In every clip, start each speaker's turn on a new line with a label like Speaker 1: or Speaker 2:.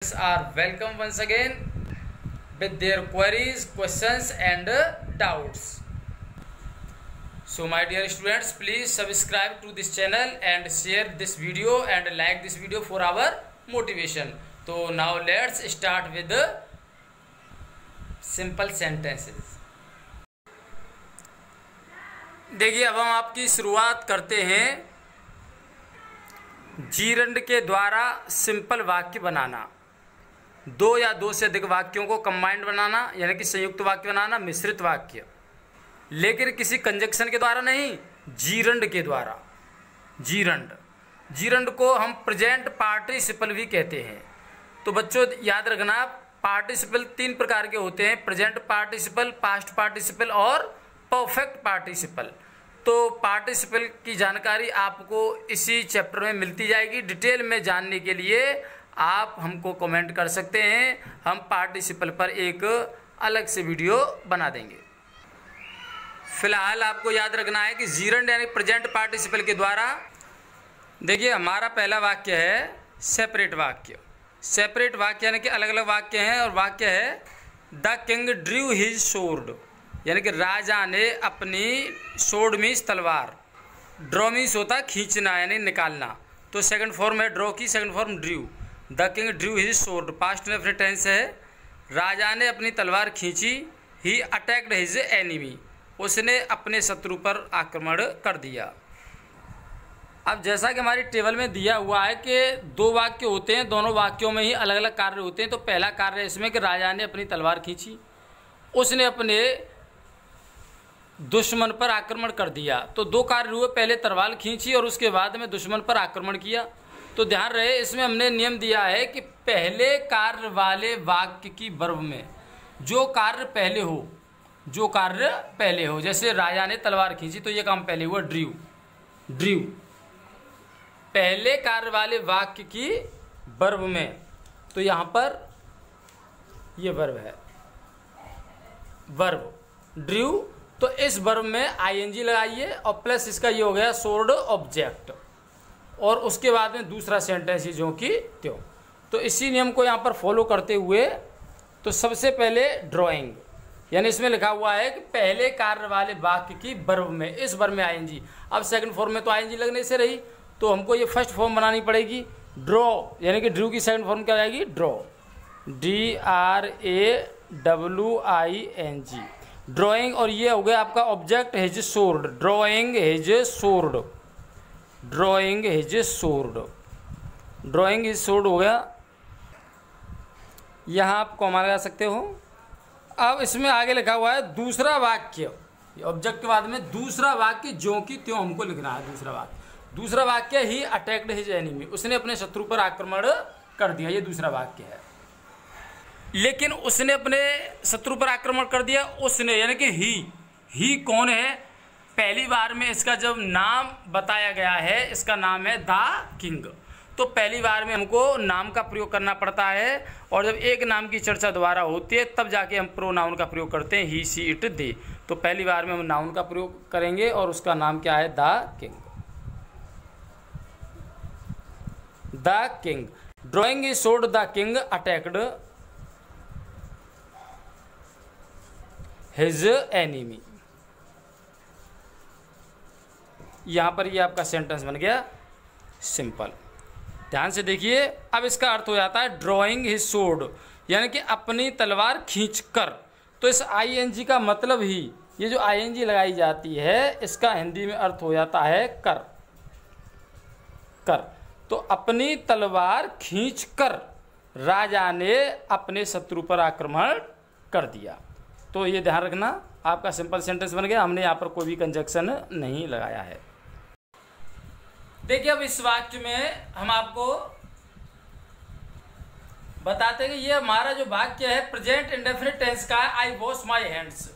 Speaker 1: Are welcome once again with their queries, questions and doubts. So my dear students, please subscribe to this channel and share this video and like this video for our motivation. So now let's start with the simple sentences. देखिए अब हम आपकी शुरुआत करते हैं gerund के द्वारा simple वाक्य बनाना। दो या दो से अधिक वाक्यों को कंबाइंड बनाना यानी कि संयुक्त वाक्य बनाना, मिश्रित वाक्य, लेकिन किसी कंजक्शन के द्वारा नहीं, जीरंड के द्वारा। जीरंड को हम प्रेजेंट पार्टिसिपल भी कहते हैं। तो बच्चों याद रखना, पार्टिसिपल तीन प्रकार के होते हैं, प्रेजेंट पार्टिसिपल, पास्ट पार्टिसिपल और परफेक्ट पार्टिसिपल। तो पार्टिसिपल की जानकारी आपको इसी चैप्टर में मिलती जाएगी। डिटेल में जानने के लिए आप हमको कमेंट कर सकते हैं, हम पार्टिसिपल पर एक अलग से वीडियो बना देंगे। फिलहाल आपको याद रखना है कि जीरंड यानी प्रेजेंट पार्टिसिपल के द्वारा। देखिए हमारा पहला वाक्य है सेपरेट वाक्य। सेपरेट वाक्य यानी कि अलग अलग वाक्य हैं, और वाक्य है the king Drew his sword, यानी कि राजा ने अपनी स्वॉर्ड मीन्स तलवार, ड्रॉ मीन्स होता खींचना यानी निकालना। तो सेकंड फॉर्म है ड्रॉ की, second form Drew. The king Drew his sword, past में टेंस है, राजा ने अपनी तलवार खींची। ही अटैक्ड हिज एनिमी, उसने अपने शत्रु पर आक्रमण कर दिया। अब जैसा कि हमारी टेबल में दिया हुआ है कि दो वाक्य होते हैं, दोनों वाक्यों में ही अलग अलग कार्य होते हैं। तो पहला कार्य इसमें कि राजा ने अपनी तलवार खींची, उसने अपने दुश्मन पर आक्रमण कर दिया। तो दो कार्य हुए, पहले तलवार खींची और उसके बाद में दुश्मन पर आक्रमण किया। तो ध्यान रहे, इसमें हमने नियम दिया है कि पहले कार्य वाले वाक्य की वर्ब में जो कार्य पहले हो, जो कार्य पहले हो, जैसे राजा ने तलवार खींची तो ये काम पहले हुआ, ड्रू। पहले कार्य वाले वाक्य की वर्ब में, तो यहाँ पर ये वर्ब है, वर्ब ड्रू। तो इस वर्ब में आईएनजी लगाइए और प्लस इसका ये हो गया स्वॉर्ड ऑब्जेक्ट, और उसके बाद में दूसरा सेंटेंस ही जो कि त्यों। तो इसी नियम को यहाँ पर फॉलो करते हुए तो सबसे पहले ड्राइंग, यानी इसमें लिखा हुआ है कि पहले कार्य वाले वाक्य की वर्ब में, इस वर्ब में आईएनजी। अब सेकंड फॉर्म में तो आईएनजी लगने से रही, तो हमको ये फर्स्ट फॉर्म बनानी पड़ेगी, ड्रॉ, यानी कि ड्रू की सेकंड फॉर्म क्या आएगी, ड्रॉ, DRAWING, ड्राइंग। और ये हो गया आपका object his sword, drawing his sword, drawing his sword, drawing his sword हो गया। यहाँ आप कॉमा लगा सकते हो। अब इसमें आगे लिखा हुआ है दूसरा वाक्य, ऑब्जेक्ट के बाद में दूसरा वाक्य जो कि त्यों हमको लिखना है। दूसरा वाक्य ही अटैक्ड हिज एनिमी, उसने अपने शत्रु पर आक्रमण कर दिया, ये दूसरा वाक्य है। लेकिन उसने अपने शत्रु पर आक्रमण कर दिया, उसने यानी कि ही कौन है, पहली बार में इसका जब नाम बताया गया है, इसका नाम है द किंग। तो पहली बार में हमको नाम का प्रयोग करना पड़ता है, और जब एक नाम की चर्चा दोबारा होती है तब जाके हम प्रोनाउन का प्रयोग करते हैं, ही सी इट दे। तो पहली बार में हम नाउन का प्रयोग करेंगे और उसका नाम क्या है, the king. The king, drawing is showed the king attacked his enemy. यहां पर ये आपका सेंटेंस बन गया सिंपल। ध्यान से देखिए, अब इसका अर्थ हो जाता है ड्राइंग हिज स्वॉर्ड, यानी कि अपनी तलवार खींचकर। तो इस आईएनजी का मतलब ही, ये जो आईएनजी लगाई जाती है, इसका हिंदी में अर्थ हो जाता है कर। तो अपनी तलवार खींचकर राजा ने अपने शत्रु पर आक्रमण कर दिया। तो ये ध्यान रखना, आपका सिंपल सेंटेंस बन गया। हमने यहाँ पर कोई भी कंजक्शन नहीं लगाया है। देखिए अब इस वाक्य में हम आपको बताते हैं कि ये हमारा जो वाक्य है प्रेजेंट इंडेफिनिट टेंस का है। I wash my hands,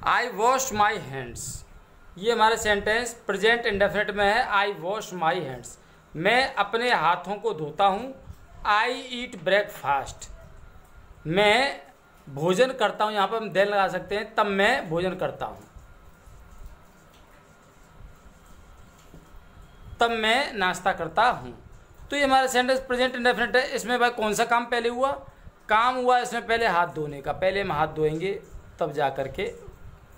Speaker 1: I wash my hands, ये हमारा सेंटेंस प्रेजेंट इंडेफिनिट में है। आई वॉश माई हैंड्स, मैं अपने हाथों को धोता हूँ। आई ईट ब्रेकफास्ट, मैं भोजन करता हूँ, यहाँ पर हम देर लगा सकते हैं, तब मैं भोजन करता हूँ, तब मैं नाश्ता करता हूँ। तो ये हमारा सेंटेंस प्रेजेंट इंडेफिनिट है। इसमें भाई कौन सा काम पहले हुआ? काम हुआ इसमें पहले हाथ धोने का। पहले हम हाथ धोएंगे तब जा कर के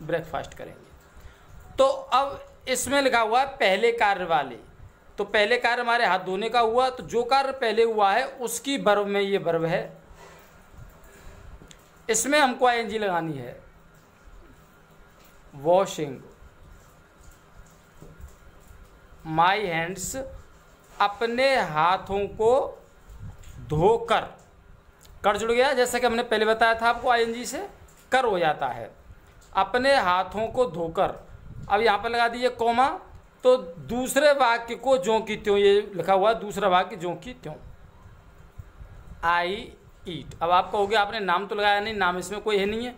Speaker 1: ब्रेकफास्ट करेंगे। तो अब इसमें लिखा हुआ है पहले कार्य वाले, तो पहले कार्य हमारे हाथ धोने का हुआ, तो जो कार्य पहले हुआ है उसकी वर्ब में ये वर्ब है, इसमें हमको आईएनजी लगानी है। वॉशिंग माई हैंड्स, अपने हाथों को धोकर, कर जुड़ गया जैसा कि हमने पहले बताया था आपको, आईएनजी से कर हो जाता है। अपने हाथों को धोकर, अब यहाँ पर लगा दीजिए कॉमा, तो दूसरे वाक्य को ज्यों की त्यों, ये लिखा हुआ दूसरा वाक्य ज्यों की त्यों, आई ईट। अब आप कहोगे आपने नाम तो लगाया नहीं, नाम इसमें कोई है नहीं है,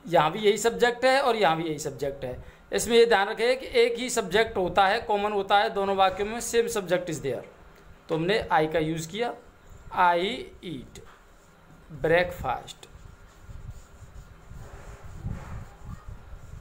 Speaker 1: यहाँ भी यही सब्जेक्ट है और यहाँ भी यही सब्जेक्ट है। इसमें ये ध्यान रखें कि एक ही सब्जेक्ट होता है, कॉमन होता है दोनों वाक्यों में, सेम सब्जेक्ट इज देयर। तो हमने आई का यूज़ किया, आई ईट ब्रेकफास्ट,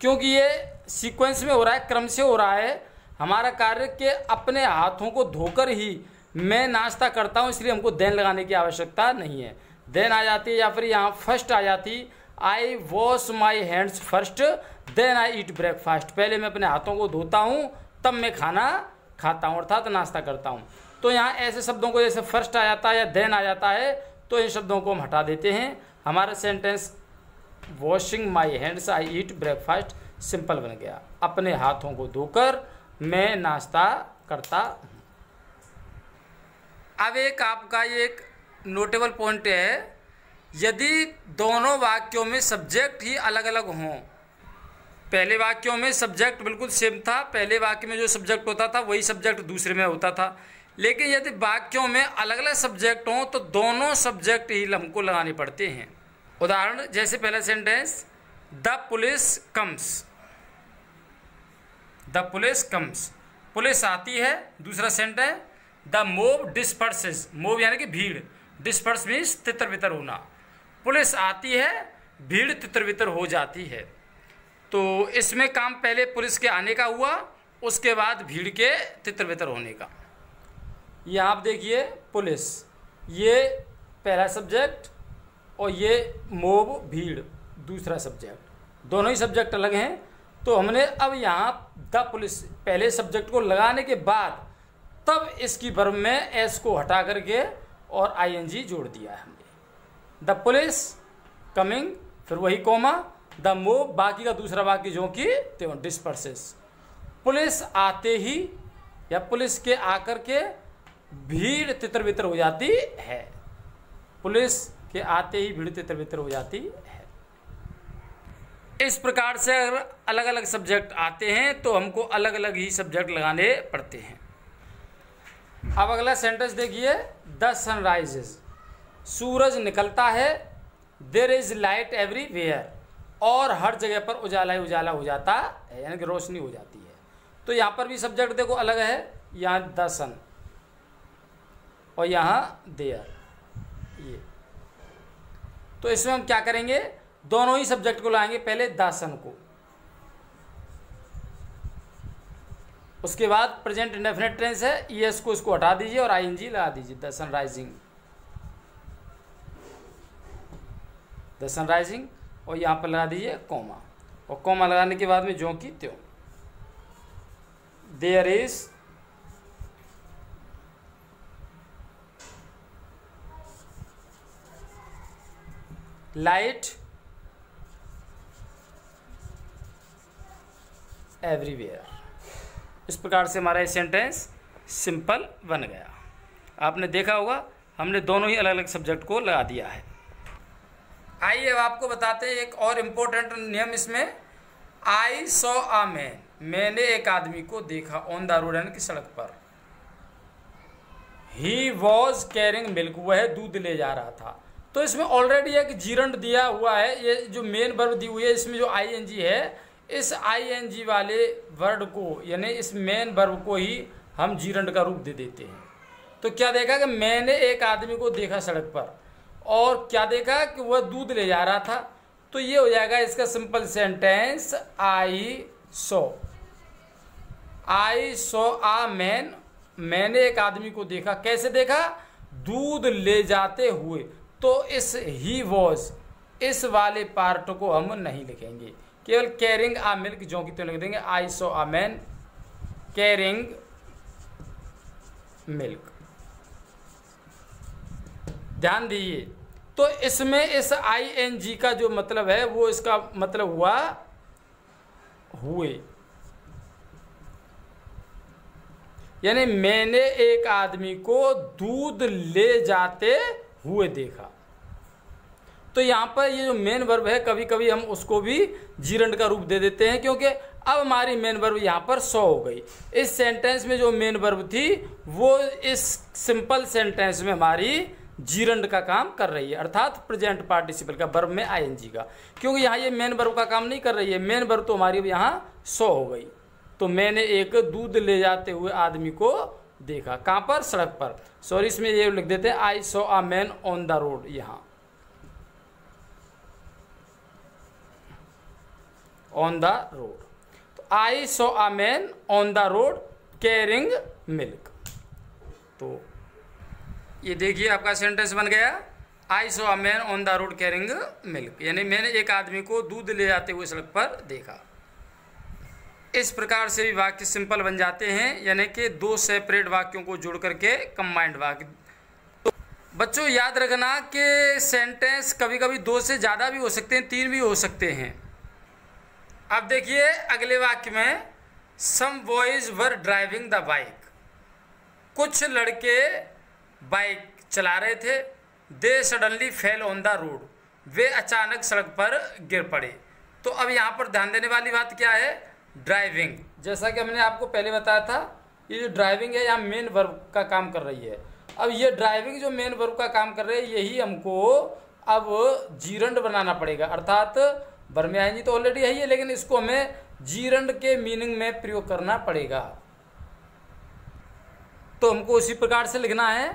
Speaker 1: क्योंकि ये सीक्वेंस में हो रहा है, क्रम से हो रहा है हमारा कार्य के अपने हाथों को धोकर ही मैं नाश्ता करता हूँ, इसलिए हमको देन लगाने की आवश्यकता नहीं है। देन आ जाती है या फिर यहाँ फर्स्ट आ जाती, I wash my hands first then I eat breakfast. पहले मैं अपने हाथों को धोता हूँ तब मैं खाना खाता हूँ, अर्थात नाश्ता करता हूँ। तो यहाँ ऐसे शब्दों को जैसे फर्स्ट आ जाता है या देन आ जाता है, तो इन शब्दों को हम हटा देते हैं। हमारा sentence washing my hands I eat breakfast simple बन गया, अपने हाथों को धोकर मैं नाश्ता करता हूँ। अब एक आपका ये एक नोटेबल पॉइंट है, यदि दोनों वाक्यों में सब्जेक्ट ही अलग अलग हों, पहले वाक्यों में सब्जेक्ट बिल्कुल सेम था, पहले वाक्य में जो सब्जेक्ट होता था वही सब्जेक्ट दूसरे में होता था, लेकिन यदि वाक्यों में अलग अलग सब्जेक्ट हों तो दोनों सब्जेक्ट ही हमको लगाने पड़ते हैं। उदाहरण जैसे पहला sentence, the police comes, the police comes, police आती है। दूसरा सेंटेंस, द मोब डिस्पर्सेस, मोब यानी कि भीड़, डिस्पर्स मीन्स तितर बितर होना, पुलिस आती है भीड़ तितर बितर हो जाती है। तो इसमें काम पहले पुलिस के आने का हुआ, उसके बाद भीड़ के तितर बितर होने का। यहाँ आप देखिए पुलिस, ये पहला सब्जेक्ट और ये मोब भीड़ दूसरा सब्जेक्ट, दोनों ही सब्जेक्ट अलग हैं। तो हमने अब यहाँ द पुलिस पहले सब्जेक्ट को लगाने के बाद तब इसकी वर्ब में एस को हटा करके और आईएनजी जोड़ दिया है हमने। द पुलिस कमिंग, फिर वही कोमा, द मोब बाकी का दूसरा वाक्य जो कि त्यों डिस्पर्सेस, पुलिस आते ही या पुलिस के आकर के भीड़ तितर बितर हो जाती है, पुलिस के आते ही भीड़ तितर बितर हो जाती है। इस प्रकार से अगर अलग अलग सब्जेक्ट आते हैं तो हमको अलग अलग ही सब्जेक्ट लगाने पड़ते हैं। अब अगला सेंटेंस देखिए, द सनराइजेस, सूरज निकलता है, देयर इज लाइट एवरीवेयर, और हर जगह पर उजाला ही उजाला हो जाता है, यानी कि रोशनी हो जाती है। तो यहाँ पर भी सब्जेक्ट देखो अलग है, यहाँ द सन और यहाँ देयर, ये। तो इसमें हम क्या करेंगे, दोनों ही सब्जेक्ट को लाएंगे, पहले द सन को, उसके बाद प्रेजेंट इंडेफिनिट टेंस है, ईएस को इसको हटा दीजिए और आईएनजी लगा दीजिए, द सनराइजिंग, द सनराइजिंग, और यहाँ पर लगा दीजिए कॉमा, और कॉमा लगाने के बाद में जो की त्यों, देयर इज लाइट एवरीवेयर। इस प्रकार से हमारा ये सेंटेंस सिंपल बन गया। आपने देखा होगा हमने दोनों ही अलग अलग सब्जेक्ट को लगा दिया है। आइए अब आपको बताते हैं एक और इम्पोर्टेंट नियम इसमें, आई सॉ अ मैन, मैंने एक आदमी को देखा, ऑन द रोड यानी कि सड़क पर, ही वॉज कैरिंग मिल्क, वह दूध ले जा रहा था। तो इसमें ऑलरेडी एक जीरंड दिया हुआ है, ये जो मेन वर्ब दी हुई है इसमें जो आईएनजी है, इस आईएनजी वाले वर्ड को यानी इस मेन वर्ब को ही हम जीरंड का रूप दे देते हैं। तो क्या देखा कि मैंने एक आदमी को देखा सड़क पर, और क्या देखा कि वह दूध ले जा रहा था। तो ये हो जाएगा इसका simple sentence, I saw a man मैंने एक आदमी को देखा। कैसे देखा? दूध ले जाते हुए। तो इस ही वॉज, इस वाले पार्ट को हम नहीं लिखेंगे, केवल कैरिंग आ मिल्क जो कि तो लिख देंगे I saw a man carrying milk. ध्यान दीजिए, तो इसमें इस ING का जो मतलब है वो इसका मतलब हुआ हुए, यानी मैंने एक आदमी को दूध ले जाते हुए देखा। तो यहाँ पर ये जो मेन वर्ब है, कभी कभी हम उसको भी जीरंड का रूप दे देते हैं, क्योंकि अब हमारी मेन वर्ब यहाँ पर सो हो गई। इस सेंटेंस में जो मेन वर्ब थी वो इस सिंपल सेंटेंस में हमारी जीरंड का काम कर रही है, अर्थात प्रेजेंट पार्टिसिपल का, वर्ब में ING का, क्योंकि यहाँ ये मेन वर्ब का काम नहीं कर रही है। मेन वर्ब तो हमारी यहाँ सो हो गई। तो मैंने एक दूध ले जाते हुए आदमी को देखा। कहाँ पर? सड़क पर। सॉरी, इसमें ये लिख देते हैं I saw a man on the road. यहाँ ऑन द रोड, तो I saw a man on the road carrying milk. तो ये देखिए आपका सेंटेंस बन गया, I saw a man on the road carrying milk, यानी मैंने एक आदमी को दूध ले जाते हुए सड़क पर देखा। इस प्रकार से भी वाक्य सिंपल बन जाते हैं, यानी कि दो सेपरेट वाक्यों को जोड़ करके कंबाइंड वाक्य। तो बच्चों याद रखना कि सेंटेंस कभी कभी दो से ज़्यादा भी हो सकते हैं, तीन भी हो सकते हैं। अब देखिए अगले वाक्य में, some boys were driving the bike, कुछ लड़के बाइक चला रहे थे। They suddenly fell on the road, वे अचानक सड़क पर गिर पड़े। तो अब यहाँ पर ध्यान देने वाली बात क्या है? ड्राइविंग। जैसा कि हमने आपको पहले बताया था, ये जो ड्राइविंग है यहाँ मेन वर्ब का काम कर रही है। अब ये ड्राइविंग जो मेन वर्ब का काम कर रही है, यही हमको अब जीरंड बनाना पड़ेगा, अर्थात वर्ब में ING तो ऑलरेडी है, लेकिन इसको हमें जीरंड के मीनिंग में प्रयोग करना पड़ेगा। तो हमको उसी प्रकार से लिखना है।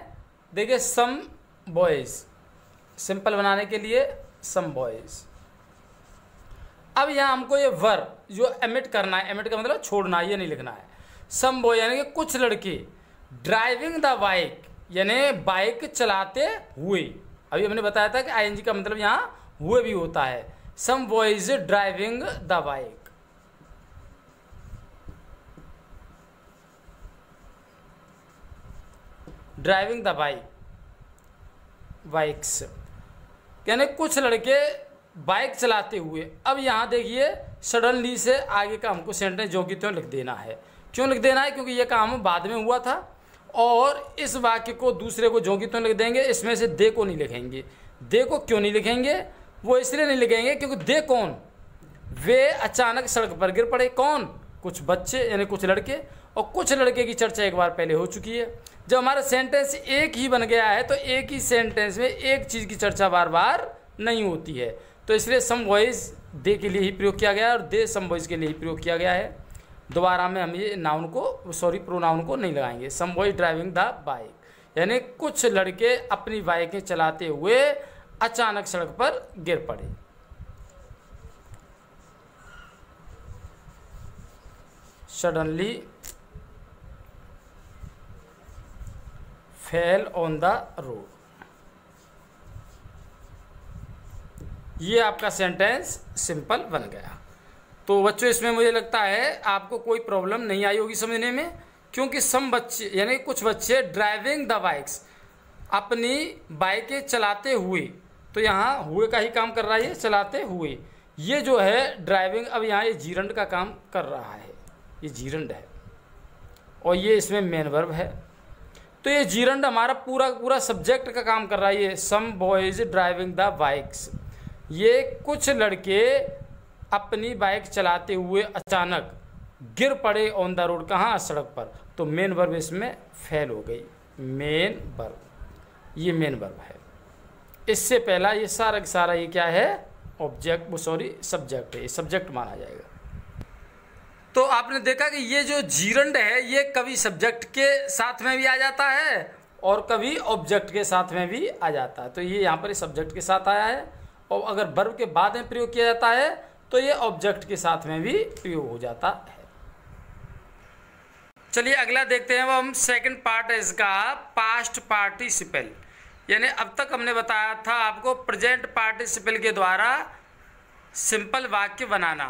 Speaker 1: देखिए सम बॉयज, सिंपल बनाने के लिए सम बॉयज। अब यहाँ हमको ये वर्ब जो एमिट करना है, एमिट का मतलब छोड़ना, ये नहीं लिखना है। सम बॉय यानी कि कुछ लड़के, ड्राइविंग द बाइक यानी बाइक चलाते हुए। अभी हमने बताया था कि ING का मतलब यहाँ हुए भी होता है। Some boys driving the bike, driving the bikes यानी कुछ लड़के बाइक चलाते हुए। अब यहाँ देखिए सडनली से आगे का हमको सेंटेंस जो कि त्यों लिख देना है। क्यों लिख देना है? क्योंकि ये काम बाद में हुआ था, और इस वाक्य को दूसरे को जो कि त्यों लिख देंगे। इसमें से दे को नहीं लिखेंगे। दे को क्यों नहीं लिखेंगे? वो इसलिए नहीं लिखेंगे क्योंकि दे कौन? वे अचानक सड़क पर गिर पड़े। कौन? कुछ बच्चे यानी कुछ लड़के। और कुछ लड़के की चर्चा एक बार पहले हो चुकी है। जब हमारा सेंटेंस एक ही बन गया है तो एक ही सेंटेंस में एक चीज़ की चर्चा बार बार नहीं होती है। तो इसलिए सम बॉयज दे के लिए ही प्रयोग किया गया है और दे सम बॉयज के लिए ही प्रयोग किया गया है। दोबारा में हम ये नाउन को प्रोनाउन को नहीं लगाएंगे। Some boys driving the bike यानी कुछ लड़के अपनी बाइकें चलाते हुए अचानक सड़क पर गिर पड़े। Suddenly fell on the road. ये आपका सेंटेंस सिंपल बन गया। तो बच्चों इसमें मुझे लगता है आपको कोई प्रॉब्लम नहीं आई होगी समझने में, क्योंकि सम बच्चे यानी कुछ बच्चे ड्राइविंग द बाइक्स अपनी बाइकें चलाते हुए, तो यहाँ हुए का ही काम कर रहा है, चलाते हुए। ये जो है ड्राइविंग, अब यहाँ ये जीरंड का काम कर रहा है, ये जीरंड है और ये इसमें मेन वर्ब है। तो ये जीरंड हमारा पूरा सब्जेक्ट का काम कर रहा है। ये some boys driving the bikes, ये कुछ लड़के अपनी बाइक चलाते हुए अचानक गिर पड़े ऑन द रोड। कहाँ? सड़क पर। तो मेन वर्ब इसमें फेल हो गई। मेन वर्ब, ये मेन वर्ब है। इससे पहला ये सारा का सारा ये क्या है? ऑब्जेक्ट, सब्जेक्ट है। ये सब्जेक्ट माना जाएगा। तो आपने देखा कि ये जो जीरंड है ये कभी सब्जेक्ट के साथ में भी आ जाता है और कभी ऑब्जेक्ट के साथ में भी आ जाता है। तो ये यहाँ पर सब्जेक्ट के साथ आया है, और अगर वर्ब के बाद में प्रयोग किया जाता है तो ये ऑब्जेक्ट के साथ में भी प्रयोग हो जाता है। चलिए अगला देखते हैं, वो हम सेकंड पार्ट है इसका, पास्ट पार्टिसिपल। यानी अब तक हमने बताया था आपको प्रेजेंट पार्टिसिपल के द्वारा सिंपल वाक्य बनाना,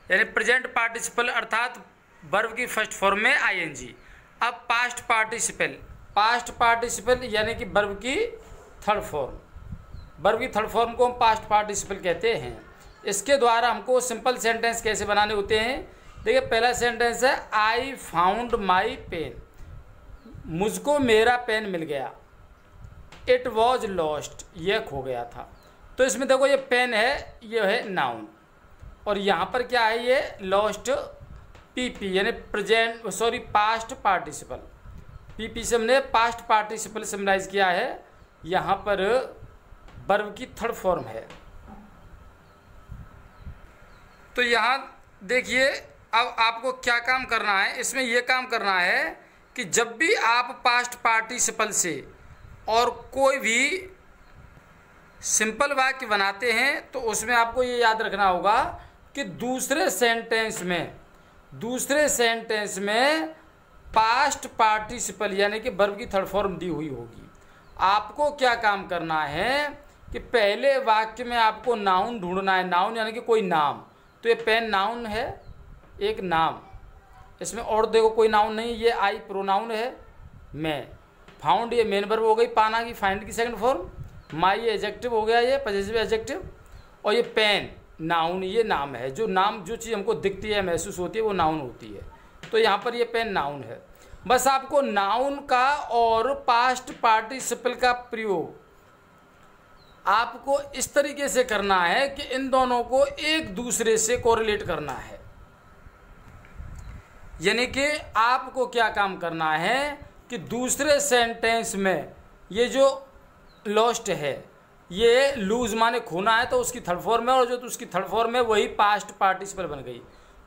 Speaker 1: यानी प्रेजेंट पार्टिसिपल अर्थात वर्ब की फर्स्ट फॉर्म में आईएनजी। अब पास्ट पार्टिसिपल, पास्ट पार्टिसिपल यानी कि वर्ब की थर्ड फॉर्म, वर्ब की थर्ड फॉर्म को हम पास्ट पार्टिसिपल कहते हैं। इसके द्वारा हमको सिंपल सेंटेंस कैसे बनाने होते हैं। देखिए पहला सेंटेंस है आई फाउंड माई पेन, मुझको मेरा पेन मिल गया। इट वॉज लॉस्ट, यह खो गया था। तो इसमें देखो ये पेन है, ये है नाउन, और यहाँ पर क्या है, ये लॉस्ट पीपी यानी present sorry past participle. PP से हमने पास्ट पार्टिसिपल सिम्बलाइज किया है। यहाँ पर वर्ब की थर्ड फॉर्म है। तो यहाँ देखिए अब आपको क्या काम करना है, इसमें यह काम करना है कि जब भी आप पास्ट पार्टिसिपल से और कोई भी सिंपल वाक्य बनाते हैं तो उसमें आपको ये याद रखना होगा कि दूसरे सेंटेंस में पास्ट पार्टिसिपल यानी कि वर्ब की थर्ड फॉर्म दी हुई होगी। आपको क्या काम करना है कि पहले वाक्य में आपको नाउन ढूंढना है। नाउन यानी कि कोई नाम, तो ये पेन नाउन है, एक नाम, इसमें और देखो कोई नाउन नहीं, ये आई प्रोनाउन है। मैं फाउंड ये मेन वर्ब हो गई, पाना की फाइंड की सेकंड फॉर्म, माई एडजेक्टिव हो गया, ये पॉजेसिव एडजेक्टिव, और ये पेन नाउन, ये नाम है। जो नाम जो चीज़ हमको दिखती है महसूस होती है वो नाउन होती है। तो यहाँ पर ये पेन नाउन है। बस आपको नाउन का और पास्ट पार्टिसिपल का प्रयोग आपको इस तरीके से करना है कि इन दोनों को एक दूसरे से कोरिलेट करना है। यानी कि आपको क्या काम करना है कि दूसरे सेंटेंस में ये जो लॉस्ट है, ये लूज माने खोना है, तो उसकी थर्ड फॉर्म है, और जो तो उसकी थर्ड फॉर्म है वही पास्ट पार्टिसिपल बन गई।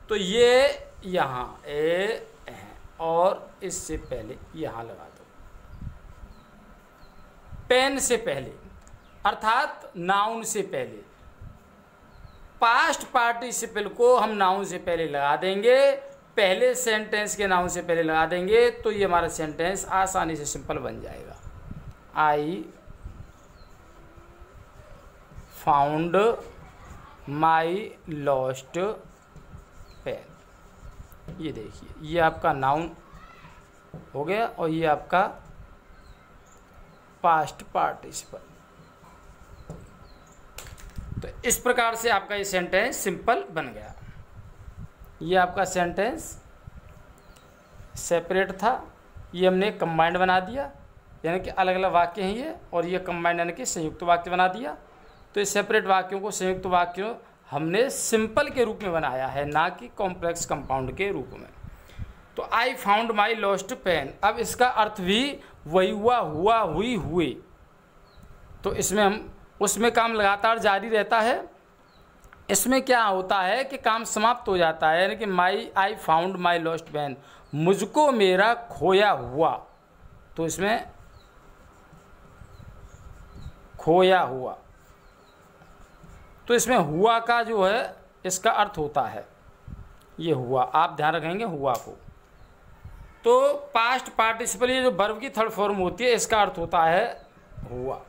Speaker 1: तो ये यहाँ ए है और इससे पहले यहाँ लगा दो, पेन से पहले अर्थात नाउन से पहले। पास्ट पार्टिसिपल को हम नाउन से पहले लगा देंगे, पहले सेंटेंस के नाउन से पहले लगा देंगे, तो ये हमारा सेंटेंस आसानी से सिंपल बन जाएगा। I found my lost pen, ये देखिए ये आपका नाउन हो गया और ये आपका पास्ट पार्टिसिपल। तो इस प्रकार से आपका ये सेंटेंस सिंपल बन गया। ये आपका सेंटेंस सेपरेट था, ये हमने कंबाइंड बना दिया, यानी कि अलग अलग वाक्य हैं ये, और ये कंबाइंड यानी कि संयुक्त वाक्य बना दिया। तो इस सेपरेट वाक्यों को संयुक्त वाक्यों हमने सिंपल के रूप में बनाया है, ना कि कॉम्प्लेक्स कंपाउंड के रूप में। तो I found my lost pen, अब इसका अर्थ भी वही हुआ, हुआ, हुई, हुए। तो इसमें हम उसमें काम लगातार जारी रहता है। इसमें क्या होता है कि काम समाप्त हो जाता है, यानी कि I found my lost pen, मुझको मेरा खोया हुआ। तो इसमें खोया हुआ, तो इसमें हुआ का जो है इसका अर्थ होता है ये हुआ, आप ध्यान रखेंगे हुआ को। तो पास्ट पार्टिसिपल ये जो वर्ब की थर्ड फॉर्म होती है इसका अर्थ होता है हुआ,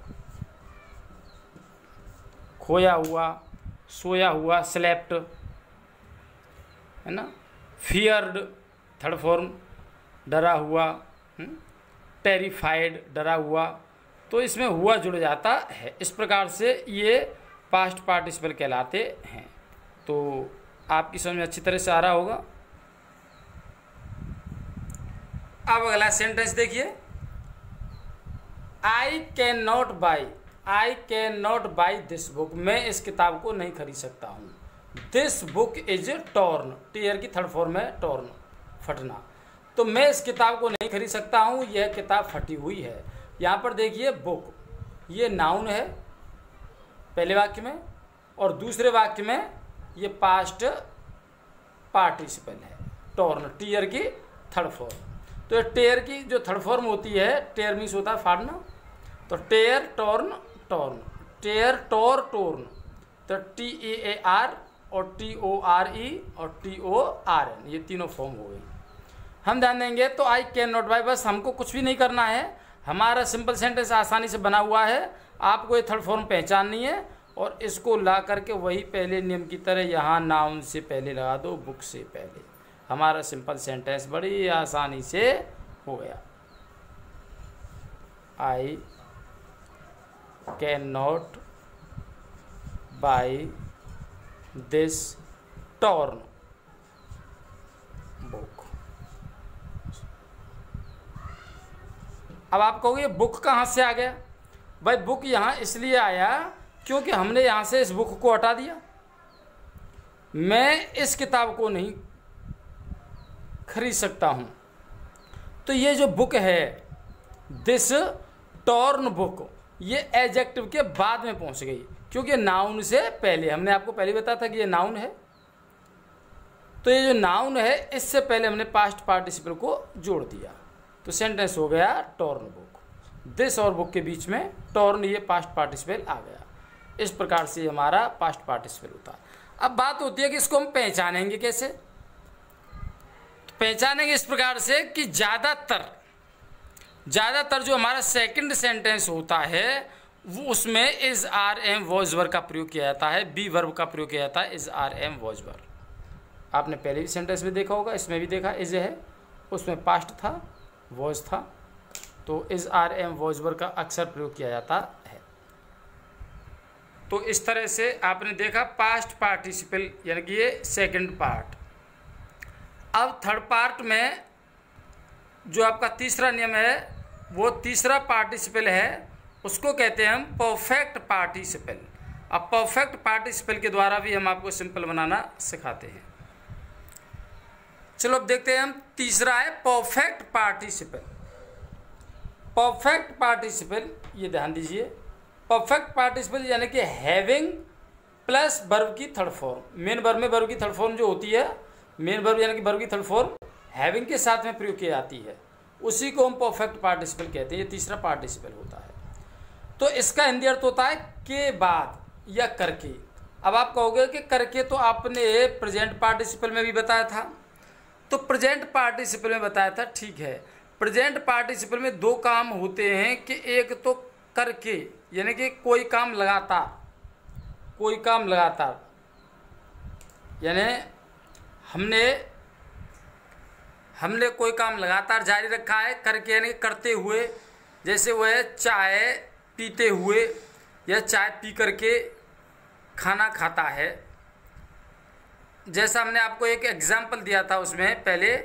Speaker 1: खोया हुआ, सोया हुआ, स्लेप्ट, है ना। फियर्ड थर्ड फॉर्म, डरा हुआ, टेरिफाइड, डरा हुआ। तो इसमें हुआ जुड़ जाता है। इस प्रकार से ये पास्ट पार्टिसिपल कहलाते हैं। तो आपकी समझ में अच्छी तरह से आ रहा होगा। अब अगला सेंटेंस देखिए, I can not buy this book, मैं इस किताब को नहीं खरीद सकता हूँ। This book is torn, tear की थर्ड फॉर्म है टॉर्न, फटना। तो मैं इस किताब को नहीं खरीद सकता हूँ, यह किताब फटी हुई है। यहाँ पर देखिए बुक, ये नाउन है पहले वाक्य में, और दूसरे वाक्य में ये पास्ट पार्टिसिपल है टॉर्न, टीयर की थर्ड फॉर्म। तो टेयर की जो थर्ड फॉर्म होती है, टेयर मीन्स होता है फाड़ना, तो टेयर, टॉर्न, टॉर्न, टेयर, टोर, टोर्न। तो TEAR और TORE और TORN, ये तीनों फॉर्म हो गई। हम ध्यान देंगे तो आई कैन नॉट बाय, बस हमको कुछ भी नहीं करना है, हमारा सिंपल सेंटेंस आसानी से बना हुआ है। आपको ये थर्ड फॉर्म पहचाननी है और इसको ला करके वही पहले नियम की तरह यहाँ नाउन से पहले लगा दो, बुक से पहले, हमारा सिंपल सेंटेंस बड़ी आसानी से हो गया। I can not buy this torn book. अब आप कहोगे बुक कहाँ से आ गया? भाई बुक यहाँ इसलिए आया क्योंकि हमने यहाँ से इस बुक को हटा दिया। मैं इस किताब को नहीं खरीद सकता हूँ, तो ये जो बुक है दिस टॉर्न बुक, ये एडजेक्टिव के बाद में पहुँच गई क्योंकि नाउन से पहले, हमने आपको पहले बताया था कि ये नाउन है, तो ये जो नाउन है इससे पहले हमने पास्ट पार्टिसिपल को जोड़ दिया, तो सेंटेंस हो गया टॉर्न बुक। दिस और बुक के बीच में टॉर्न, ये पास्ट पार्टिसिपल आ गया। इस प्रकार से हमारा पास्ट पार्टिसिपल होता है। अब बात होती है कि इसको हम पहचानेंगे कैसे? तो पहचानेंगे इस प्रकार से कि ज़्यादातर जो हमारा सेकंड सेंटेंस होता है वो उसमें is are am was verb का प्रयोग किया जाता है, बी वर्ब का प्रयोग किया जाता है, is are am was verb. आपने पहले भी सेंटेंस में देखा होगा, इसमें भी देखा, इज है, उसमें पास्ट था, वॉज था, तो is are am was verb का अक्सर प्रयोग किया जाता है। तो इस तरह से आपने देखा पास्ट पार्टिसिपल, यानी कि ये सेकंड पार्ट। अब थर्ड पार्ट में जो आपका तीसरा नियम है वो तीसरा पार्टिसिपल है, उसको कहते हैं हम परफेक्ट पार्टिसिपल। अब परफेक्ट पार्टिसिपल के द्वारा भी हम आपको सिंपल बनाना सिखाते हैं। चलो अब देखते हैं हम, तीसरा है परफेक्ट पार्टिसिपल। परफेक्ट पार्टिसिपल, ये ध्यान दीजिए, परफेक्ट पार्टिसिपल यानी कि हैविंग प्लस वर्ब की थर्ड फॉर्म। मेन वर्ब में वर्ब की थर्ड फॉर्म जो होती है, मेन वर्ब यानी कि वर्ब की थर्ड फॉर्म हैविंग के साथ में प्रयोग की जाती है, उसी को हम परफेक्ट पार्टिसिपल कहते हैं। ये तीसरा पार्टिसिपल होता है। तो इसका हिंदी अर्थ होता है के बाद या करके। अब आप कहोगे कि करके तो आपने प्रेजेंट पार्टिसिपल में भी बताया था, तो प्रेजेंट पार्टिसिपल में बताया था, ठीक है। प्रेजेंट पार्टिसिपल में दो काम होते हैं कि एक तो करके, यानी कि कोई काम लगातार, कोई काम लगातार, यानी हमने कोई काम लगातार जारी रखा है, करके यानी करते हुए, जैसे वह चाय पीते हुए या चाय पी करके खाना खाता है। जैसा हमने आपको एक एग्जाम्पल दिया था उसमें पहले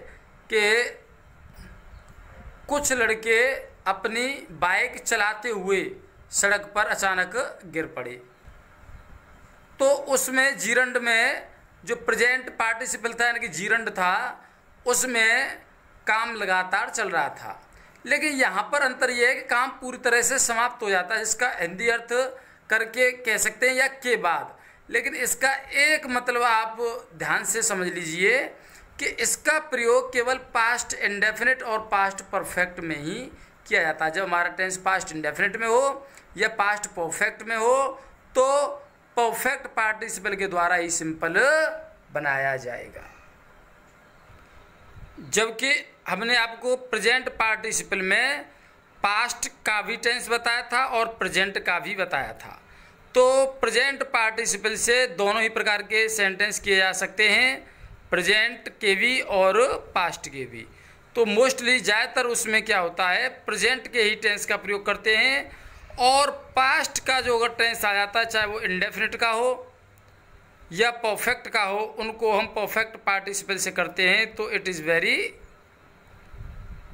Speaker 1: कि कुछ लड़के अपनी बाइक चलाते हुए सड़क पर अचानक गिर पड़े, तो उसमें जीरंड में जो प्रेजेंट पार्टिसिपल था यानी कि जीरंड था, उसमें काम लगातार चल रहा था। लेकिन यहाँ पर अंतर यह है कि काम पूरी तरह से समाप्त हो जाता है, जिसका हिंदी अर्थ करके कह सकते हैं या के बाद। लेकिन इसका एक मतलब आप ध्यान से समझ लीजिए कि इसका प्रयोग केवल पास्ट इंडेफिनिट और पास्ट परफेक्ट में ही किया जाता है। जब हमारा टेंस पास्ट इंडेफिनिट में हो या पास्ट परफेक्ट में हो तो परफेक्ट पार्टिसिपल के द्वारा ही सिंपल बनाया जाएगा। जबकि हमने आपको प्रेजेंट पार्टिसिपल में पास्ट का भी टेंस बताया था और प्रेजेंट का भी बताया था। तो प्रेजेंट पार्टिसिपल से दोनों ही प्रकार के सेंटेंस किए जा सकते हैं, प्रेजेंट के भी और पास्ट के भी। तो मोस्टली ज़्यादातर उसमें क्या होता है, प्रेजेंट के ही टेंस का प्रयोग करते हैं, और पास्ट का जो अगर टेंस आ जाता है, चाहे वो इंडेफिनिट का हो या परफेक्ट का हो, उनको हम परफेक्ट पार्टिसिपल से करते हैं। तो it is very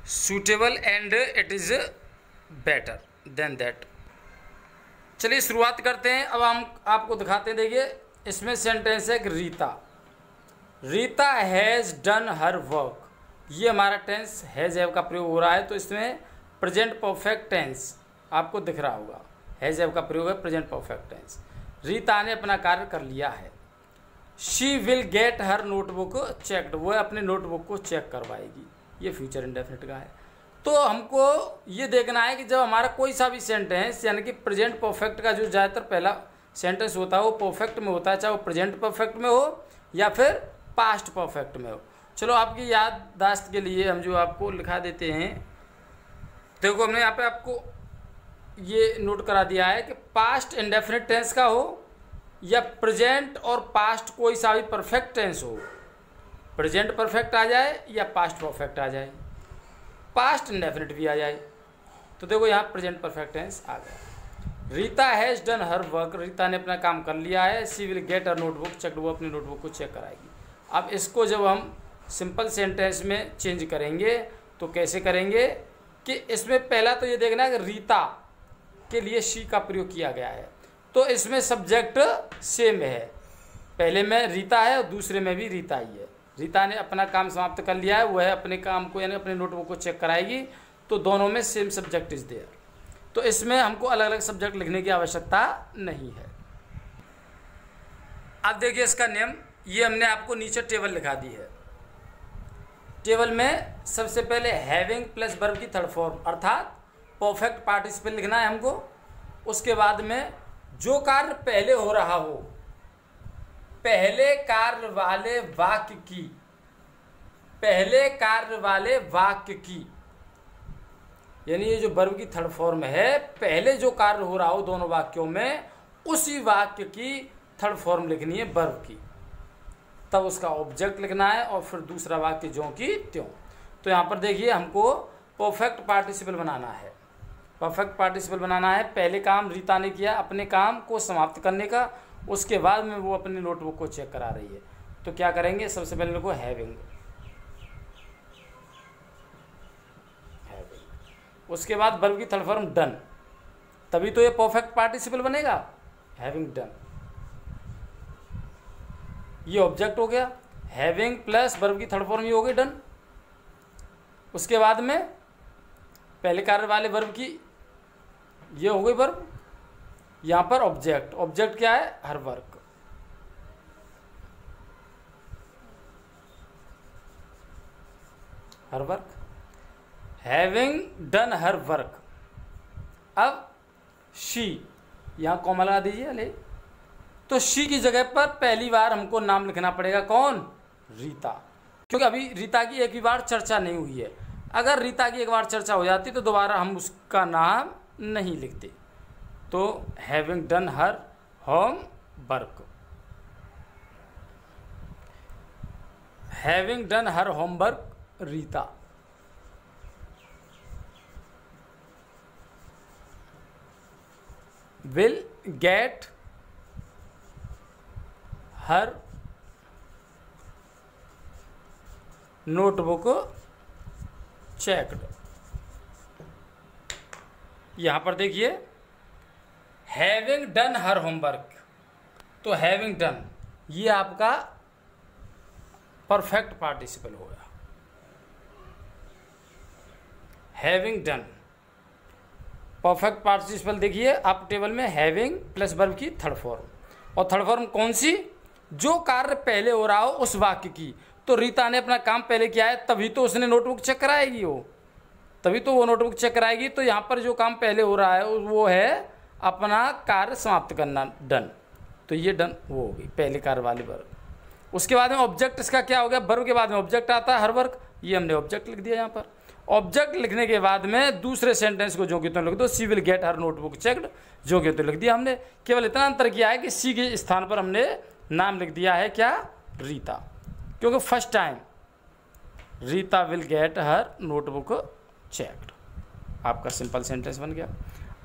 Speaker 1: suitable and it is better than that. चलिए शुरुआत करते हैं। अब हम आपको दिखाते हैं, देखिए इसमें सेंटेंस है कि Rita has done her work. ये हमारा टेंस हैज़ हैव का प्रयोग हो रहा है, तो इसमें प्रेजेंट परफेक्ट टेंस आपको दिख रहा होगा, हैज़ हैव का प्रयोग है प्रेजेंट परफेक्ट टेंस। रीता ने अपना कार्य कर लिया है। She will get her notebook checked, वह अपने नोटबुक को चेक करवाएगी, ये फ्यूचर इंडेफिनिट का है। तो हमको ये देखना है कि जब हमारा कोई सा भी सेंटेंस यानी कि प्रेजेंट परफेक्ट का जो ज़्यादातर पहला सेंटेंस होता है वो परफेक्ट में होता है, चाहे वो प्रेजेंट परफेक्ट में हो या फिर पास्ट परफेक्ट में हो। चलो आपकी याददाश्त के लिए हम जो आपको लिखा देते हैं, देखो हमने यहाँ पे आपको ये नोट करा दिया है कि पास्ट इंडेफिनिट टेंस का हो या प्रेजेंट और पास्ट कोई सा भी परफेक्ट टेंस हो, प्रेजेंट परफेक्ट आ जाए या पास्ट परफेक्ट आ जाए, पास्ट इंडेफिनिट भी आ जाए। तो देखो यहाँ प्रेजेंट परफेक्ट टेंस आ गया। Rita has done her work, Rita ने अपना काम कर लिया है। She will get her notebook check, वो अपनी नोटबुक को चेक कराएगी। अब इसको जब हम सिंपल सेंटेंस में चेंज करेंगे तो कैसे करेंगे कि इसमें पहला तो ये देखना है कि रीता के लिए शी का प्रयोग किया गया है, तो इसमें सब्जेक्ट सेम है, पहले में रीता है और दूसरे में भी रीता ही है। रीता ने अपना काम समाप्त कर लिया है, वह अपने काम को यानी अपने नोटबुक को चेक कराएगी, तो दोनों में सेम सब्जेक्ट इज देयर। तो इसमें हमको अलग अलग सब्जेक्ट लिखने की आवश्यकता नहीं है। अब देखिए इसका नियम, ये हमने आपको नीचे टेबल लिखा दी है। टेबल में सबसे पहले हैविंग प्लस वर्ब की थर्ड फॉर्म अर्थात परफेक्ट पार्टिसिपल लिखना है हमको। उसके बाद में जो कार्य पहले हो रहा हो, पहले कार्य वाले वाक्य की, पहले कार्य वाले वाक्य की, यानी ये जो वर्ब की थर्ड फॉर्म है, पहले जो कार्य हो रहा हो दोनों वाक्यों में, उसी वाक्य की थर्ड फॉर्म लिखनी है वर्ब की, तब उसका ऑब्जेक्ट लिखना है और फिर दूसरा वाक्य ज्यों की त्यों। तो यहाँ पर देखिए हमको परफेक्ट पार्टिसिपल बनाना है। परफेक्ट पार्टिसिपल बनाना है, पहले काम रीता ने किया अपने काम को समाप्त करने का, उसके बाद में वो अपनी नोटबुक को चेक करा रही है। तो क्या करेंगे, सबसे पहले लिखो हैविंग, उसके बाद वर्ब की थर्ड फॉर्म डन, तभी तो ये परफेक्ट पार्टिसिपल बनेगा, हैविंग डन। ये ऑब्जेक्ट हो गया, हैविंग प्लस वर्ब की थर्ड फॉर्म ये हो गई डन। उसके बाद में पहले कार्य वाले वर्ब की ये हो गई वर्ब, यहां पर ऑब्जेक्ट, ऑब्जेक्ट क्या है, her work. Her work, having done her work. अब शी, यहां कॉमा लगा दीजिए अले, तो शी की जगह पर पहली बार हमको नाम लिखना पड़ेगा, कौन, रीता, क्योंकि अभी रीता की एक भी बार चर्चा नहीं हुई है। अगर रीता की एक बार चर्चा हो जाती तो दोबारा हम उसका नाम नहीं लिखते। तो having done her home work, having done her homework Rita. Will get her notebook checked. यहां पर देखिए हैविंग डन हर होमवर्क, तो हैविंग डन ये आपका परफेक्ट पार्टिसिपल हो गया। हैविंग डन परफेक्ट पार्टिसिपल, देखिए आप टेबल में हैविंग प्लस वर्ब की थर्ड फॉर्म, और थर्ड फॉर्म कौन सी, जो कार्य पहले हो रहा हो उस वाक्य की। तो रीता ने अपना काम पहले किया है, तभी तो उसने नोटबुक चेक कराएगी, वो तभी तो वो नोटबुक चेक कराएगी। तो यहाँ पर जो काम पहले हो रहा है वो है अपना कार्य समाप्त करना, डन। तो ये डन वो होगी पहले कार्य वाली वर्ब। उसके बाद में ऑब्जेक्ट इसका क्या हो गया, वर्ब के बाद में ऑब्जेक्ट आता है हर वर्क, ये हमने ऑब्जेक्ट लिख दिया यहाँ पर। ऑब्जेक्ट लिखने के बाद में दूसरे सेंटेंस को जो कि तो लिख दो, she will get her notebook checked, जो कि तो लिख दिया हमने। केवल इतना अंतर किया है कि सी के स्थान पर हमने नाम लिख दिया है क्या, रीता, क्योंकि first time Rita will get her notebook checked, आपका सिंपल सेंटेंस बन गया।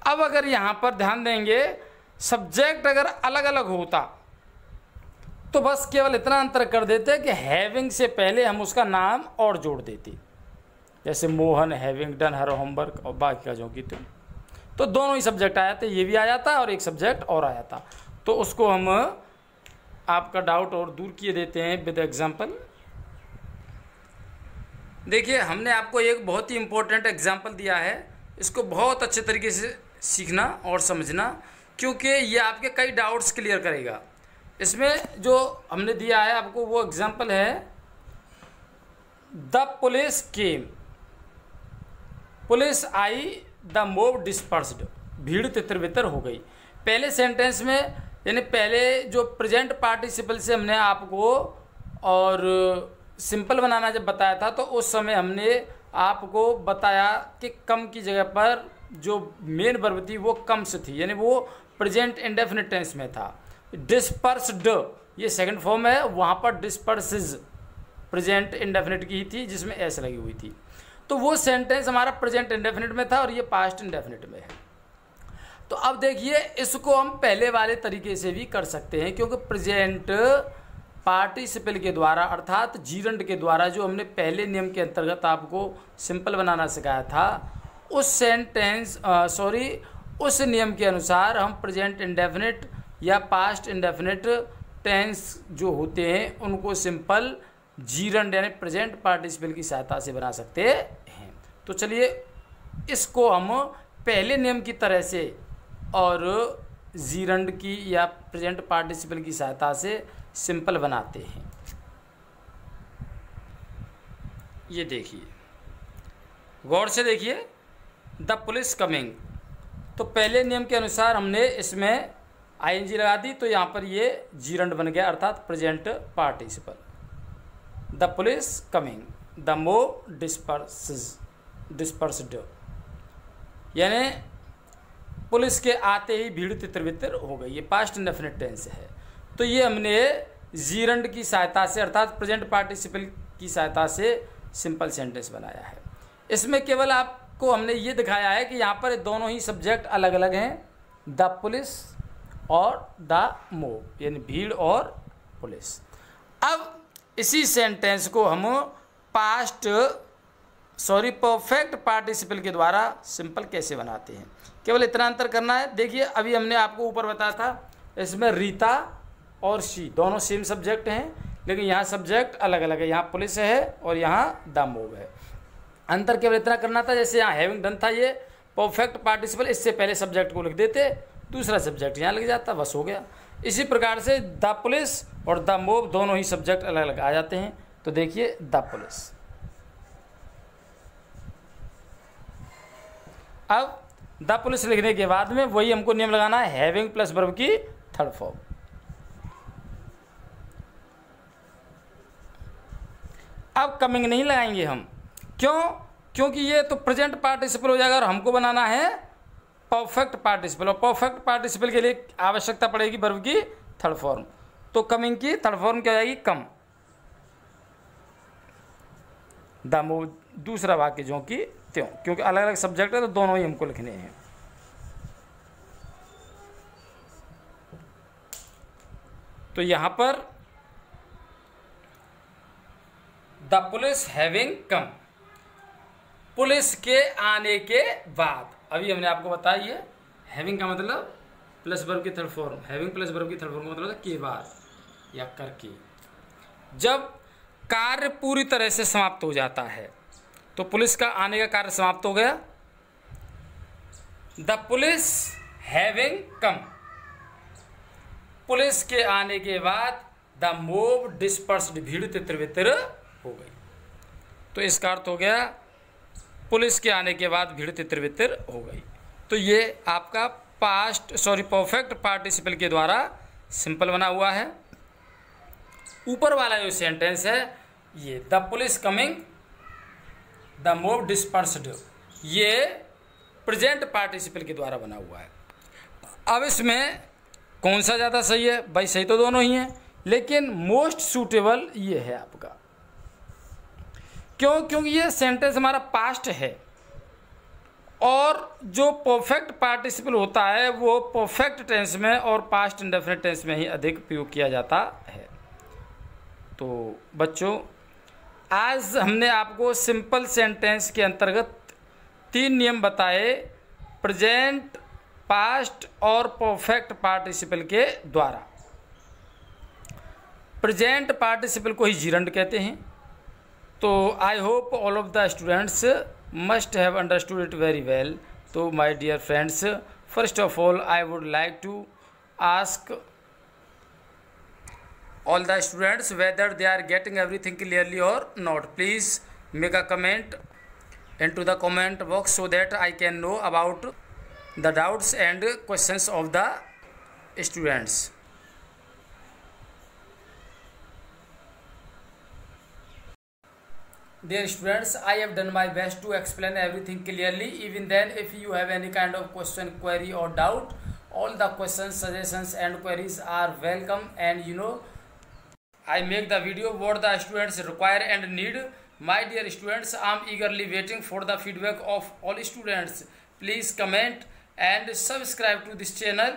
Speaker 1: अब अगर यहाँ पर ध्यान देंगे, सब्जेक्ट अगर अलग अलग होता तो बस केवल इतना अंतर कर देते कि हैविंग से पहले हम उसका नाम और जोड़ देते, जैसे Mohan having done her homework, और बाकी का जो कि तो दोनों ही सब्जेक्ट आ जाते, ये भी आ जाता और एक सब्जेक्ट और आ जाता। तो उसको हम आपका डाउट और दूर किए देते हैं विद एग्जाम्पल। देखिए हमने आपको एक बहुत ही इम्पोर्टेंट एग्जाम्पल दिया है, इसको बहुत अच्छे तरीके से सीखना और समझना, क्योंकि ये आपके कई डाउट्स क्लियर करेगा। इसमें जो हमने दिया है आपको वो एग्जाम्पल है, the police came, police I, the mob dispersed, भीड़ तितर बितर हो गई। पहले सेंटेंस में यानी पहले जो प्रेजेंट पार्टिसिपल से हमने आपको और सिंपल बनाना जब बताया था तो उस समय हमने आपको बताया कि कम की जगह पर जो मेन वर्ब थी वो कम से थी, यानी वो प्रेजेंट इंडेफिनिट टेंस में था। डिस्पर्स्ड ये सेकंड फॉर्म है, वहाँ पर डिस्पर्सिज प्रेजेंट इंडेफिनिट की ही थी जिसमें एस लगी हुई थी। तो वो सेंटेंस हमारा प्रेजेंट इंडेफिनिट में था और ये पास्ट इंडेफिनिट में है। तो अब देखिए इसको हम पहले वाले तरीके से भी कर सकते हैं, क्योंकि प्रेजेंट पार्टिसिपल के द्वारा अर्थात जीरंड के द्वारा जो हमने पहले नियम के अंतर्गत आपको सिंपल बनाना सिखाया था, उस नियम के अनुसार हम प्रेजेंट इंडेफिनिट या पास्ट इंडेफिनिट टेंस जो होते हैं उनको सिंपल जीरंड यानी प्रेजेंट पार्टिसिपल की सहायता से बना सकते हैं। तो चलिए इसको हम पहले नियम की तरह से और जीरंड की या प्रेजेंट पार्टिसिपल की सहायता से सिंपल बनाते हैं। ये देखिए, गौर से देखिए, द पुलिस कमिंग, तो पहले नियम के अनुसार हमने इसमें आईएनजी लगा दी, तो यहाँ पर ये जीरंड बन गया अर्थात present participle. The police coming, the mob dispersed, यानी पुलिस के आते ही भीड़ तितर-बितर हो गई, ये पास्ट इंडेफिनिट टेंस है। तो ये हमने जीरंड की सहायता से अर्थात प्रेजेंट पार्टिसिपल की सहायता से सिंपल सेंटेंस बनाया है। इसमें केवल आपको हमने ये दिखाया है कि यहाँ पर दोनों ही सब्जेक्ट अलग अलग हैं, द पुलिस और द मोब, यानी भीड़ और पुलिस। अब इसी सेंटेंस को हम परफेक्ट पार्टिसिपल के द्वारा सिंपल कैसे बनाते हैं, केवल इतना अंतर करना है। देखिए अभी हमने आपको ऊपर बताया था इसमें रीता और शी दोनों सेम सब्जेक्ट हैं, लेकिन यहाँ सब्जेक्ट अलग अलग है, यहाँ पुलिस है और यहाँ द मोब है। अंतर केवल इतना करना था, जैसे यहाँ हैविंग डन था ये परफेक्ट पार्टिसिपल, इससे पहले सब्जेक्ट को लिख देते, दूसरा सब्जेक्ट यहाँ लग जाता, बस हो गया। इसी प्रकार से द पुलिस और द मोब दोनों ही सब्जेक्ट अलग अलग आ जाते हैं। तो देखिए द पुलिस। अब द पुलिस लिखने के बाद में वही हमको नियम लगाना है, हैविंग प्लस वर्ब की थर्ड फॉर्म। अब कमिंग नहीं लगाएंगे हम, क्यों? क्योंकि ये तो प्रेजेंट पार्टिसिपल हो जाएगा और हमको बनाना है परफेक्ट पार्टिसिपल, और परफेक्ट पार्टिसिपल के लिए आवश्यकता पड़ेगी वर्ब की थर्ड फॉर्म। तो कमिंग की थर्ड फॉर्म क्या आएगी? कम। द मोब दूसरा वाक्य जो कि त्यों, क्योंकि अलग अलग सब्जेक्ट है तो दोनों ही हमको लिखने हैं। तो यहां पर the police having come, police के आने के बाद। अभी हमने आपको बताया ये हैविंग का मतलब प्लस वर्ब की third form, having plus verb की थर्ड फॉर्म का मतलब के बाद या करके। जब कार्य पूरी तरह से समाप्त हो जाता है तो पुलिस का आने का कार्य समाप्त हो गया। The police having come, police के आने के बाद द मोब डिस्पर्स्ड, भीड़ तितर-बितर हो गई। तो इसका अर्थ हो गया पुलिस के आने के बाद भीड़ तितर-बितर हो गई। तो ये आपका परफेक्ट पार्टिसिपल के द्वारा सिंपल बना हुआ है। ऊपर वाला जो सेंटेंस है ये the police coming the mob dispersed, ये प्रेजेंट पार्टिसिपल के द्वारा बना हुआ है। अब इसमें कौन सा ज़्यादा सही है? भाई सही तो दोनों ही हैं, लेकिन मोस्ट सूटेबल ये है आपका। क्यों? क्योंकि ये सेंटेंस हमारा पास्ट है और जो परफेक्ट पार्टिसिपल होता है वो परफेक्ट टेंस में और पास्ट इंडेफिनिट टेंस में ही अधिक प्रयोग किया जाता है। तो बच्चों आज हमने आपको सिंपल सेंटेंस के अंतर्गत 3 नियम बताए प्रेजेंट, पास्ट और परफेक्ट पार्टिसिपल के द्वारा। प्रेजेंट पार्टिसिपल को ही जीरंड कहते हैं। तो I hope all of the students must have understood it very well. तो my dear friends, first of all I would like to ask all the students whether they are getting everything clearly or not. Please make a comment into the comment box so that I can know about the doubts and questions of the students. Dear students, I have done my best to explain everything clearly. Even then, if you have any kind of question, query or doubt, all the questions, suggestions and queries are welcome. And I make the video what the students require and need. My dear students, I am eagerly waiting for the feedback of all students. Please comment and subscribe to this channel.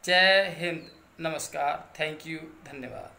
Speaker 1: Jai Hind. Namaskar. Thank you. Dhanyavad.